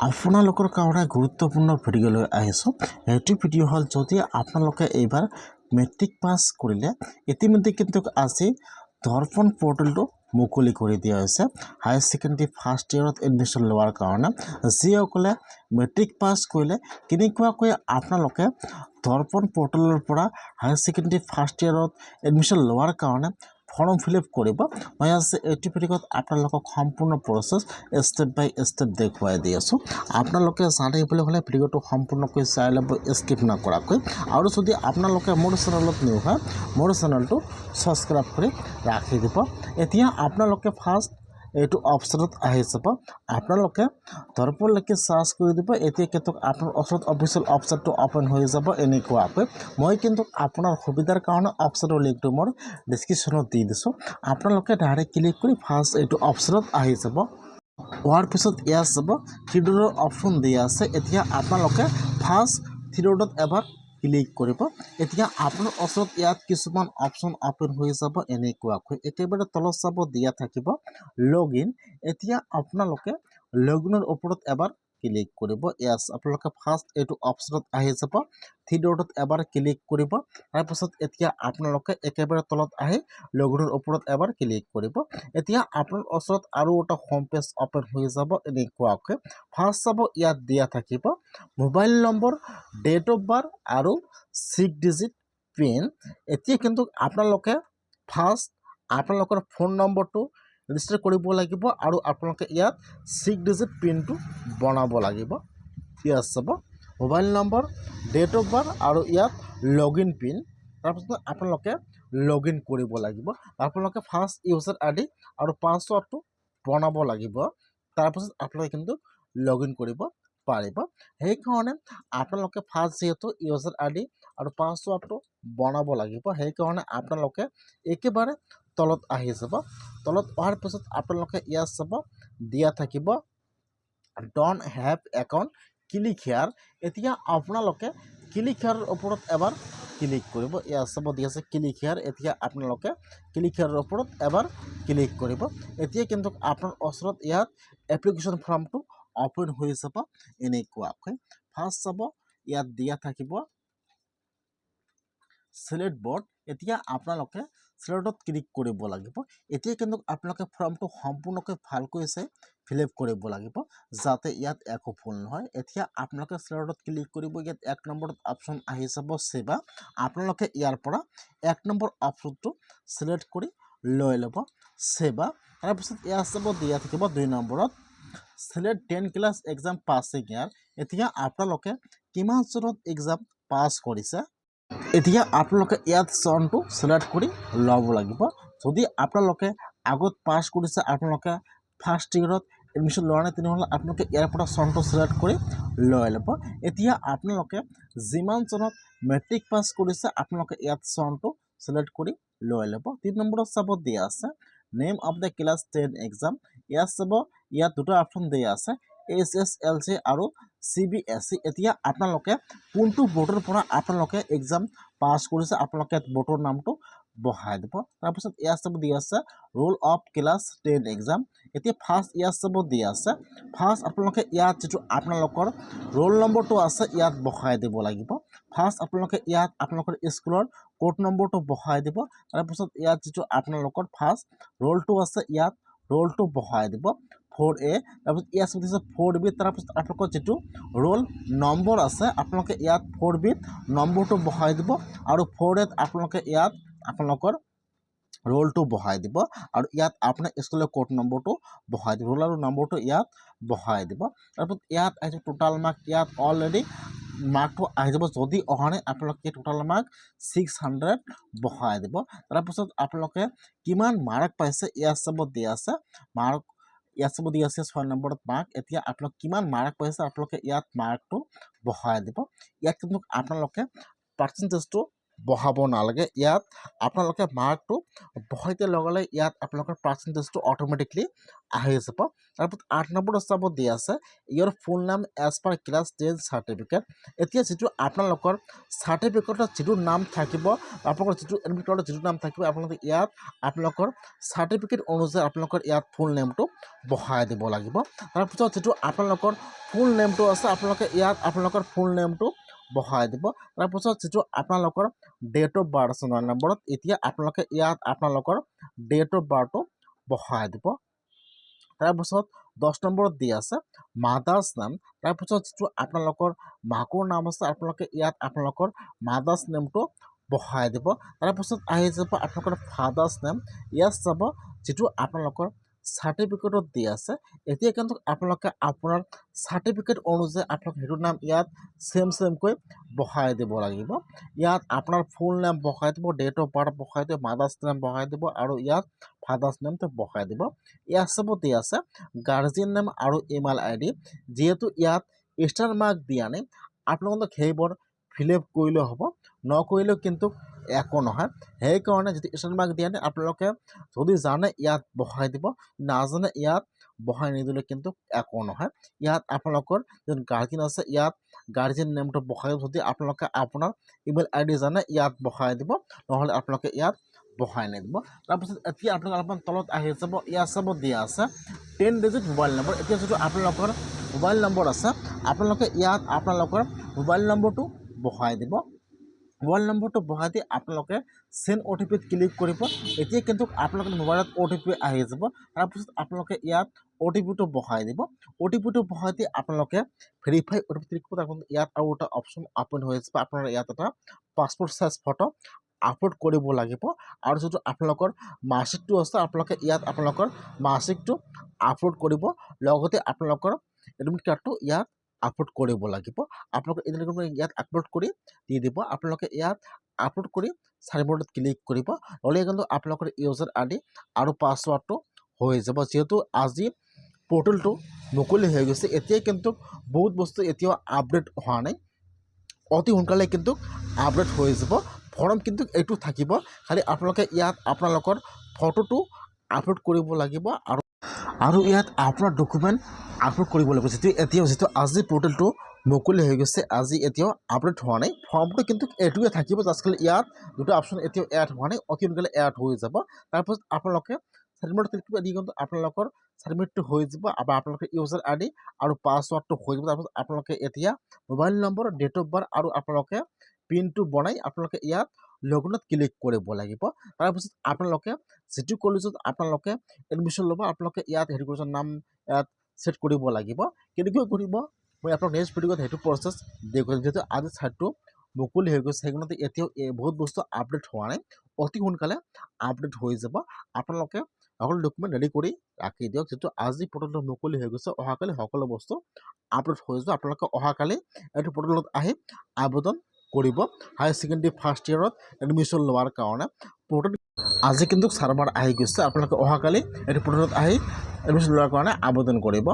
আপোনালোকৰ কাৰণে গুৰুত্বপূৰ্ণ ভিডিঅ' লৈ আহিছোঁ। এইটো ভিডিঅ' হ'ল যদি আপোনালোকে এইবাৰ মেট্ৰিক পাছ কৰিলে ইতিমধ্যে কিন্তু আজি দৰ্পণ পৰ্টেলটো মুকলি কৰি দিয়া হৈছে হায়াৰ ছেকেণ্ডেৰী ফাৰ্ষ্ট ইয়েৰত এডমিশ্যন লোৱাৰ কাৰণে। যিসকলে মেট্ৰিক পাছ কৰিলে কেনেকুৱাকৈ আপোনালোকে দৰ্পণ পৰ্টেলৰ পৰা হায়াৰ ছেকেণ্ডেৰী ফাৰ্ষ্ট ইয়েৰত এডমিশ্যন লোৱাৰ কাৰণে ফৰ্ম ফিল আপ কৰিব। মই আজি এইটো ভিডিঅ'ত আপোনালোকক সম্পূৰ্ণ প্ৰচেছ ষ্টেপ বাই ষ্টেপ দেখুৱাই দি আছোঁ। আপোনালোকে জানিবলৈ হ'লে ভিডিঅ'টো সম্পূৰ্ণকৈ চাই ল'ব স্কিপ নকৰাকৈ। আৰু যদি আপোনালোকে মোৰ চেনেলত নিউ হয় মোৰ চেনেলটো ছাবস্ক্ৰাইব কৰি ৰাখি দিব। এতিয়া আপোনালোকে ফাৰ্ষ্ট এইটো অপশ্যনত আহি যাব, আপোনালোকে দৰ্পণ লিখি চাৰ্চ কৰি দিব। এতিয়া কিন্তু আপোনাৰ ওচৰত অফিচিয়েল অপশ্যনটো অ'পেন হৈ যাব এনেকুৱাকৈ। মই কিন্তু আপোনাৰ সুবিধাৰ কাৰণে অপশ্যনৰ লিংকটো মোৰ ডিছক্ৰিপশ্যনত দি দিছোঁ। আপোনালোকে ডাইৰেক্ট ক্লিক কৰি ফাৰ্ষ্ট এইটো অপশ্যনত আহি যাব। হোৱাৰ পিছত ইয়াত যাব থ্ৰী ডটৰ অপশ্যন দিয়া আছে। এতিয়া আপোনালোকে ফাৰ্ষ্ট থ্ৰী ডটত এবাৰ ক্লিক কৰিব। এতিয়া আপোনাৰ ওচৰত ইয়াত কিছুমান অপশ্যন অ'পেন হৈ যাব এনেকুৱাকৈ। একেবাৰে তলত চাব দিয়া থাকিব লগ ইন। এতিয়া আপোনালোকে লগ ইনৰ ওপৰত এবাৰ ক্লিক কৰিব। ইয়াছ আপোনালোকে ফাৰ্ষ্ট এইটো অপশ্যনত আহি যাব, থ্ৰী ডটত এবাৰ ক্লিক কৰিব। তাৰপিছত এতিয়া আপোনালোকে একেবাৰে তলত আহি লগ ইনৰ ওপৰত এবাৰ ক্লিক কৰিব। এতিয়া আপোনাৰ ওচৰত আৰু এটা হোম পেজ অ'পেন হৈ যাব এনেকুৱাকৈ। ফাৰ্ষ্ট চাব ইয়াত দিয়া থাকিব mobile number, date of birth আৰু 6 ডিজিট পিন। এতিয়া কিন্তু আপোনালোকে ফাৰ্ষ্ট আপোনালোকৰ ফোন নম্বৰটো ৰেজিষ্টাৰ কৰিব লাগিব আৰু আপোনালোকে ইয়াত 6 ডিজিট পিনটো বনাব লাগিব। ইয়াত চাব mobile number, date of birth আৰু ইয়াত লগ ইন পিন। তাৰপিছত আপোনালোকে লগ ইন কৰিব লাগিব। আপোনালোকে ফাৰ্ষ্ট ইউজাৰ আই ডি আৰু পাছৱৰ্ডটো বনাব লাগিব। তাৰপিছত আপোনালোকে কিন্তু লগ ইন কৰিব পাৰিব। সেইকাৰণে আপোনালোকে ফাৰ্ষ্ট যিহেতু ইউজাৰ আই ডি আৰু পাছৱৰ্ডটো বনাব লাগিব, সেইকাৰণে আপোনালোকে একেবাৰে তলত আহি যাব। তলত অহাৰ পিছত আপোনালোকে ইয়াত চাব দিয়া থাকিব ডণ্ট হেভ একাউণ্ট, ক্লিক হিয়াৰ। এতিয়া আপোনালোকে ক্লিক হিয়াৰৰ ওপৰত এবাৰ ক্লিক কৰিব। ইয়াত চাব দিয়া আছে ক্লিক হিয়াৰ। এতিয়া আপোনালোকে ক্লিক হিয়াৰৰ ওপৰত এবাৰ ক্লিক কৰিব। এতিয়া কিন্তু আপোনাৰ ওচৰত ইয়াত এপ্লিকেশ্যন ফৰ্মটো অ'পেন হৈ যাব এনেকুৱাকৈ। ফাৰ্ষ্ট চাব ইয়াত দিয়া থাকিব চিলেক্ট বৰ্ড। এতিয়া আপোনালোকে চিলেক্টত ক্লিক কৰিব লাগিব। এতিয়া কিন্তু আপোনালোকে ফৰ্মটো সম্পূৰ্ণকৈ ভালকৈ চাই ফিল আপ কৰিব লাগিব যাতে ইয়াত একো ভুল নহয়। এতিয়া আপোনালোকে চিলেক্টত ক্লিক কৰিব। ইয়াত 1 নম্বৰত অপশ্যন আহি যাব সেৱা। আপোনালোকে ইয়াৰ পৰা 1 নম্বৰ অপশ্যনটো চিলেক্ট কৰি লৈ ল'ব সেৱা। তাৰপিছত ইয়াত চাব দিয়া থাকিব 2 নম্বৰত চিলেক্ট 10 ক্লাছ এক্সাম পাছিং ইয়াৰ। এতিয়া আপোনালোকে কিমান চনত এক্সাম পাছ কৰিছে এতিয়া আপোনালোকে ইয়াত চনটো চিলেক্ট কৰি ল'ব লাগিব। যদি আপোনালোকে আগত পাছ কৰিছে, আপোনালোকে ফাৰ্ষ্ট ইয়েৰত এডমিশ্যন লোৱা নাই, তেনেহ'লে আপোনালোকে ইয়াৰ পৰা চনটো চিলেক্ট কৰি লৈ ল'ব। এতিয়া আপোনালোকে যিমান চনত মেট্ৰিক পাছ কৰিছে আপোনালোকে ইয়াত চনটো চিলেক্ট কৰি লৈ ল'ব। 3 নম্বৰত চাব দিয়া আছে name of the class 10 exam. ইয়াত চাব ইয়াত দুটা অপশ্যন দিয়া আছে SSLC আৰু CBSE। এতিয়া আপোনালোকে কোনটো বৰ্ডৰ পৰা আপোনালোকে এক্সাম পাছ কৰিছে আপোনালোকে বৰ্ডৰ নামটো বহাই দিব। তাৰপিছত ইয়াত চাব দিয়া আছে ৰোল অফ ক্লাছ 10 এক্সাম। এতিয়া ফাৰ্ষ্ট ইয়াত চাব দিয়া আছে ফাৰ্ষ্ট আপোনালোকে ইয়াত যিটো আপোনালোকৰ ৰোল নম্বৰটো আছে ইয়াত বহাই দিব লাগিব। ফাৰ্ষ্ট আপোনালোকে ইয়াত আপোনালোকৰ স্কুলৰ কোড নম্বৰটো বহাই দিব। তাৰপিছত ইয়াত যিটো আপোনালোকৰ ফাৰ্ষ্ট ৰোলটো আছে ইয়াত ৰোলটো বহাই দিব 4A। তাৰপিছত ইয়াত চাব দিছে 4B। তাৰপিছত আপোনালোকৰ যিটো ৰোল নম্বৰ আছে আপোনালোকে ইয়াত 4B নম্বৰটো বহাই দিব আৰু 4A আপোনালোকে ইয়াত আপোনালোকৰ ৰোলটো বহাই দিব আৰু ইয়াত আপোনাৰ স্কুলৰ কোড নম্বৰটো বহাই দিব। ৰোল আৰু নম্বৰটো ইয়াত বহাই দিব। তাৰপিছত ইয়াত আহিছে টোটাল মাৰ্ক। ইয়াত অলৰেডি মাৰ্কটো আহি যাব। যদি অহা নাই আপোনালোকে টোটাল মাৰ্ক 600 বহাই দিব। তাৰপিছত আপোনালোকে কিমান মাৰ্ক পাইছে ইয়াত চাব দিয়া আছে মাৰ্ক। ইয়াত চাব দিয়া আছে 6 নম্বৰত মাৰ্ক। এতিয়া আপোনালোকে কিমান মাৰ্ক পাইছে আপোনালোকে ইয়াত মাৰ্কটো বহাই দিব। ইয়াত কিন্তু আপোনালোকে পাৰ্চেণ্টেজটো বহাব নালাগে ইয়াত আপোনালোকে মাৰ্কটো বহাই দিয়াৰ লগে লগে ইয়াত আপোনালোকৰ পাৰ্চেণ্টেজটো অট'মেটিকলি আহি যাব তাৰপিছত 8 নম্বৰত চাব দিয়া আছে ইয়ৰ ফুল নাম এজ পাৰ ক্লাছ 10 চাৰ্টিফিকেট এতিয়া যিটো আপোনালোকৰ চাৰ্টিফিকেটত যিটো নাম থাকিব আপোনালোকৰ যিটো এডমিট কাৰ্ডত যিটো নাম থাকিব আপোনালোকে ইয়াত আপোনালোকৰ চাৰ্টিফিকেট অনুযায়ী আপোনালোকৰ ইয়াত ফুল নেমটো বহাই দিব লাগিব তাৰপিছত যিটো আপোনালোকৰ ফুল নেমটো আছে আপোনালোকে ইয়াত আপোনালোকৰ ফুল নেমটো বহাই দিব তাৰপিছত যিটো আপোনালোকৰ ডেট অফ বাৰ্থ আছে 9 নম্বৰত এতিয়া আপোনালোকে ইয়াত আপোনালোকৰ ডেট অফ বাৰ্থটো বহাই দিব তাৰপিছত 10 নম্বৰত দি আছে মাদাৰ্ছ নাম তাৰপিছত যিটো আপোনালোকৰ মাকৰ নাম আছে আপোনালোকে ইয়াত আপোনালোকৰ মাদাৰ্ছ নেমটো বহাই দিব তাৰপিছত আহি যাব আপোনালোকৰ ফাদাৰ্ছ নেম ইয়াত যাব যিটো আপোনালোকৰ চাৰ্টিফিকেটত দি আছে এতিয়া কিন্তু আপোনালোকে আপোনাৰ চাৰ্টিফিকেট অনুযায়ী আপোনালোকে সেইটো নাম ইয়াত সেমকৈ বহাই দিব লাগিব ইয়াত আপোনাৰ ফুল নেম বহাই দিব ডেট অফ বাৰ্থ বহাই দিব মাদাৰ্ছ নেম বহাই দিব আৰু ইয়াত ফাদাৰ্ছ নেমটো বহাই দিব ইয়াত চাব দি আছে গাৰ্জিয়ান নেম আৰু ইমেইল আইডি যেহেতু ইয়াত ষ্টাৰ মাৰ্ক দিয়া নাই আপোনালোকক সেইবোৰ ফিল আপ কৰিলে হ'ব নকৰিলেও কিন্তু একো নহয় সেইকাৰণে যদি ষ্টাৰ মাৰ্ক দিয়া নাই আপোনালোকে যদি জানে ইয়াত বহাই দিব নাজানে ইয়াত বহাই নিদিলে কিন্তু একো নহয় ইয়াত আপোনালোকৰ যোন গাৰ্জিয়ান আছে ইয়াত গাৰ্জিয়ান নেমটো বহাই দিব যদি আপোনালোকে আপোনাৰ ইমেইল আইডি জানে ইয়াত বহাই দিব নহ'লে আপোনালোকে ইয়াত বহাই নিদিব তাৰপিছত এতিয়া আপোনালোকে অলপমান তলত আহি যাব ইয়াত চাব দিয়া আছে 10 ডিজিট মোবাইল নম্বৰ এতিয়া যিটো আপোনালোকৰ মোবাইল নম্বৰ আছে আপোনালোকে ইয়াত আপোনালোকৰ মোবাইল নম্বৰটো বহাই দিব মোবাইল নম্বৰটো বহাই দি আপোনালোকে সেন্ড অ'টিপিত ক্লিক কৰিব এতিয়া কিন্তু আপোনালোকৰ মোবাইলত অ'টিপি আহি যাব তাৰপিছত আপোনালোকে ইয়াত অ'টিপিটো বহাই দিব অ'টিপিটো বহাই দি আপোনালোকে ভেৰিফাই অ'টিপি ক্লিক কৰিব তাৰপিছত ইয়াত আৰু এটা অপশ্যন অপেন হৈ যাব আপোনাৰ ইয়াত এটা পাছপোৰ্ট সাইজ ফটো আপলোড কৰিব লাগিব আৰু যিটো আপোনালোকৰ মাৰ্কশ্বিটটো আছে আপোনালোকে ইয়াত আপোনালোকৰ মাৰ্কশ্বিটটো আপলোড কৰিব লগতে আপোনালোকৰ এডমিট কাৰ্ডটো ইয়াত আপলোড কৰিব লাগিব আপোনালোকে ইয়াত আপলোড কৰি দি দিব আপোনালোকে ইয়াত আপলোড কৰি সাৰ্ভাৰত ক্লিক কৰিব নহ'লে কিন্তু আপোনালোকৰ ইউজাৰ আইডি আৰু পাছৱৰ্ডটো হৈ যাব যেহেতু আজি পোৰ্টেলটো মুকলি হৈ গৈছে এতিয়া কিন্তু বহুত বস্তু এতিয়াও আপডেট হোৱা নাই অতি সোনকালে কিন্তু আপডেট হৈ যাব ফৰ্ম কিন্তু এইটো থাকিব খালি আপোনালোকে ইয়াত আপোনালোকৰ ফটোটো আপলোড কৰিব লাগিব আৰু ইয়াত আপোনাৰ ডকুমেণ্ট আপলোড কৰিব লাগিব যিটো আজি পোৰ্টেলটো মুকলি হৈ গৈছে আজি এতিয়াও আপডেট হোৱা নাই ফৰ্মটো কিন্তু এইটোৱে থাকিব আজকালি ইয়াত দুটা অপশ্যন এতিয়াও এড হোৱা নাই অতি সোনকালে এড হৈ যাব তাৰপিছত আপোনালোকে সাবমিট ক্লিক কৰি কিন্তু আপোনালোকৰ সাবমিটটো হৈ যাব আৰু আপোনালোকৰ ইউজাৰ আইডি আৰু পাছৱৰ্ডটো হৈ যাব তাৰপিছত আপোনালোকে এতিয়া mobile number date of birth আৰু আপোনালোকে পিনটো বনাই আপোনালোকে ইয়াত লগইনত ক্লিক কৰিব লাগিব তাৰপিছত আপোনালোকে যিটো কলেজত আপোনালোকে এডমিশ্যন ল'ব আপোনালোকে ইয়াত হেৰি কলেজৰ নাম ইয়াত সেট কৰিব লাগিব কেনেকৈ কৰিব মই আপোনাক নেক্সট ভিডিঅ'ত সেইটো প্ৰচেছ দেখুৱাম যেহেতু আজি ছাইটটো মুকলি হৈ গৈছে সেইকাৰণে এতিয়াও বহুত বস্তু আপডেট হোৱা নাই অতি সোনকালে আপডেট হৈ যাব আপোনালোকে সকলো ডকুমেণ্ট ৰেডি কৰি ৰাখি দিয়ক যিটো আজি পোৰ্টেলটো মুকলি হৈ গৈছে অহাকালি সকলো বস্তু আপডেট হৈ যাব আপোনালোকে অহাকালি এইটো পোৰ্টেলত আহি আবেদন কৰিব হায়াৰ ছেকেণ্ডেৰী ফাৰ্ষ্ট ইয়েৰত এডমিশ্যন লোৱাৰ কাৰণে পোৰ্টেল আজি কিন্তু ছাৰ্ভাৰ আহি গৈছে আপোনালোকে অহাকালি এইটো পোৰ্টেলত আহি এডমিশ্যন লোৱাৰ কাৰণে আবেদন কৰিব